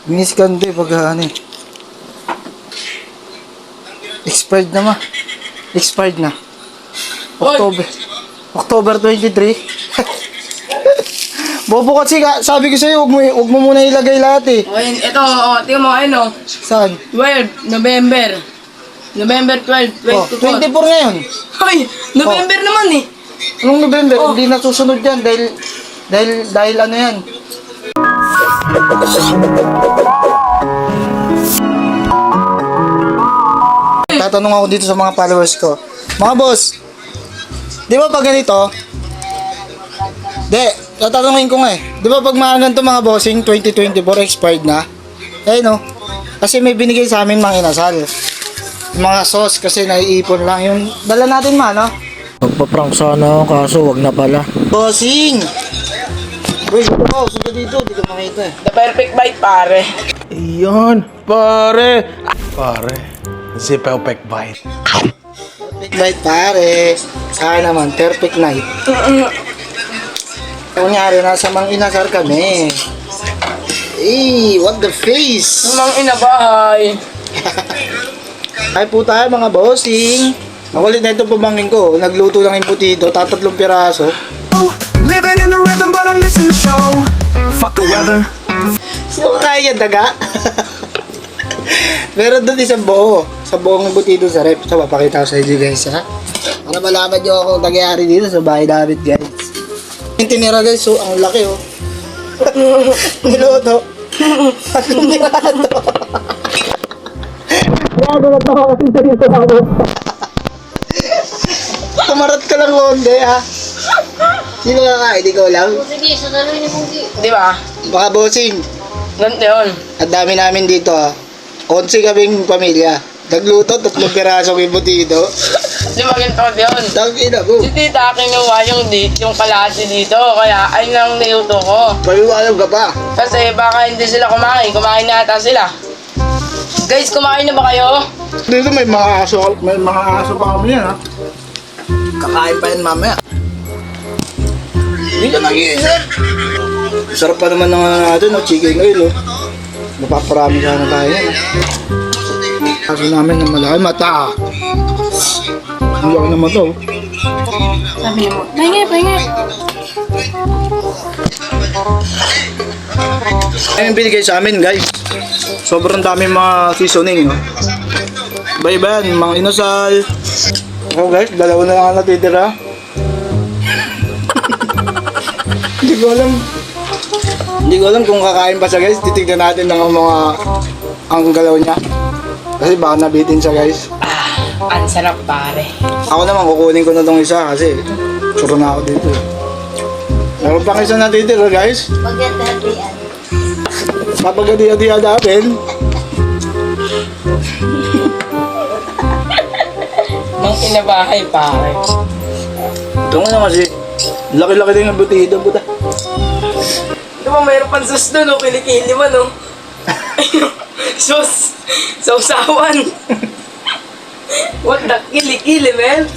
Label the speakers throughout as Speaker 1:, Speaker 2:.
Speaker 1: Biniskante pag ano eh. Expired na ma. Expired na. October 23. Bobo kasi sabi ko sa'yo, huwag mo muna ilagay lahat eh.
Speaker 2: Ayun, ito, tingnan mo, ayun o.
Speaker 1: Saan?
Speaker 2: 12, November. November 12, 24.
Speaker 1: 24 ngayon.
Speaker 2: Ay, November naman eh.
Speaker 1: Anong November? Hindi na susunod yan dahil ano yan. Tatanong ako dito sa mga followers ko. Mga boss, di ba pag ganito? Tatanungin ko nga eh. Di ba pag mga ganito mga bossing, 2024 expired na? Eh no? Kasi may binigay sa amin mga inasal. Mga sauce kasi naiipon lang yung dala natin no? Magpa-prank sana ako kaso wag na pala. Bossing! Uy, dito ko. Sige dito. Di ko makita eh.
Speaker 2: The perfect bite, pare.
Speaker 3: Iyon, pare. Pare, si perfect bite.
Speaker 1: Perfect night pare. Sana naman, perfect night. Kunyari, nasa Mang Inasal kami. What the face?
Speaker 2: Namang inabahay.
Speaker 1: Ay po tayo mga bossing. Makulit na itong pamangkin ko. Nagluto lang yung putito, 3 piraso.
Speaker 4: Living in the rhythm, but I listen to show. Fuck the weather.
Speaker 1: Sino kaya yung daga? Meron doon isang buo. Sa buong butido sa rep. So, papakita ko sa inyo guys ha. Para malaman nyo ako nagyayari dito sa bahay namin guys. Yung tinira guys, so ang laki oh. Niluto. 3 piraso. Gago na to kasi sa dito ako. Kumarat ka lang konde ha. Sino kakain? Ikaw lang?
Speaker 5: Sige, sa daloy ni Mungki.
Speaker 2: Di ba?
Speaker 1: Baka bossing.
Speaker 2: Ganito yun.
Speaker 1: Ang dami namin dito ha. 11 kaming pamilya. Nagluto, 3 pirasong ibutido.
Speaker 2: Di ba ganito yun?
Speaker 1: Tangina mo.
Speaker 2: Si tita kinuha yung kalahati dito, kaya ayun lang niluto ko.
Speaker 1: Paliwanag ka pa.
Speaker 2: Kasi baka hindi sila kumain na ata sila. Guys, kumain na ba kayo?
Speaker 1: Dito may mga aso pa kami yan ha. Kakain pa yan mamaya. Hindi ka nag-iisip. Sarap pa naman ng natin, chicken oil oh. Napaparami sana tayo yan ha. Kaso namin na malaki mata. Hindi ako naman to.
Speaker 5: Sabi mo, pahinga.
Speaker 1: Ayun binigay sa amin guys. Sobrang dami mga seasoning no. Iba-iba yan, mga inasal. Oh guys, 2 na lang ang natitira. Hindi ko alam kung kakain pa siya guys. Titignan natin ng mga ang galaw niya. Kasi baka nabitin siya guys.
Speaker 2: Ang sarap pare.
Speaker 1: Ako naman kukunin ko na tong isa kasi suro na ako dito. Meron pang isa natitira guys.
Speaker 5: Pagkatatian.
Speaker 1: Papagadi-adi natin.
Speaker 2: Mang inabahay pare.
Speaker 1: Ito nga kasi laki-laki din ang butido buta.
Speaker 2: Di ba mayroon pang sus doon, kilikili man oh. Sus! Sausawan! What the kilikili, man?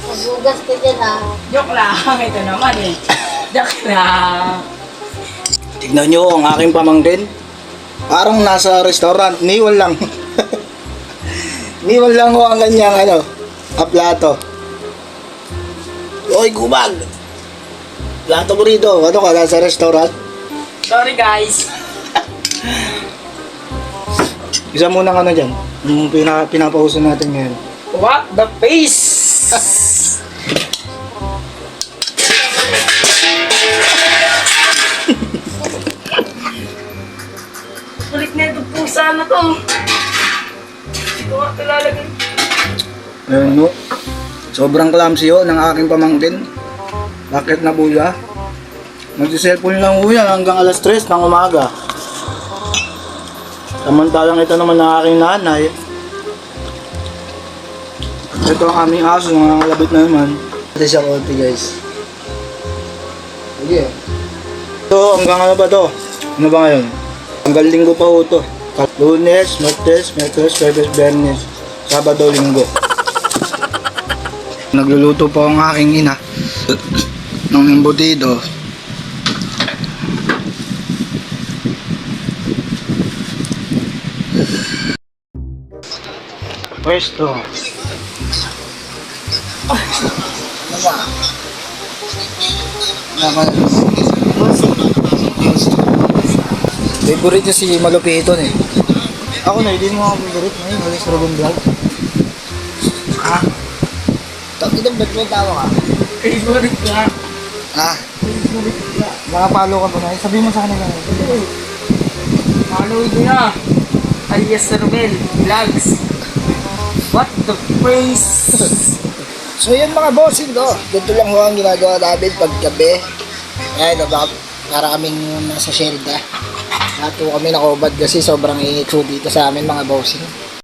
Speaker 5: Magugas ka dyan ha.
Speaker 2: Joke lang, ito naman eh. Joke lang.
Speaker 1: Tignan nyo ang aking pamangkin. Parang nasa restaurant, niwal lang. Niwal lang ko ang kanyang plato. Oy, gumag! Plato mo rito. Ano ka, nasa restaurant?
Speaker 2: Sorry guys.
Speaker 1: Isa muna ka na dyan. Yung pinapauso natin ngayon.
Speaker 2: What the face? Kulit na ito pusa na to. Hindi ko nga ito lalagay.
Speaker 1: Ayun no. Sobrang clumsy ng aking pamangkin. Bakit na buya? Nag-cellphone lang ho yan hanggang alas 3 ng umaga. Samantalang ito naman ng aking nanay. Ito ang aming aso, mga labit na naman. Ito siya konti guys. Sige. So hanggang ano ba to? Ano ba ngayon? Hanggang linggo pa ho to. Lunes, Martes, Miyerkules, Huwebes, Biyernes, Sabado, Linggo. Nagluluto po ang aking ina. ng embutido. Pwesto. Favorite niya si Malupiton eh. Ako na, hindi mo ako favorite ngayon. Walis Robin Vlog. Ha? Tapos ba't may tawa ka?
Speaker 2: Favorite ka.
Speaker 1: Ha? Nakapalo ka pa na. Sabihin mo sa kanila.
Speaker 2: Follow ko na. Alias Romel. Vlogs. What the praise?
Speaker 1: So yun mga bossing do. Ganito lang ho ang ginagawa namin paggabi. Ayan, para kaming nasa shelda. Lahat ho kami nakobad kasi sobrang init ho dito sa amin mga bossing.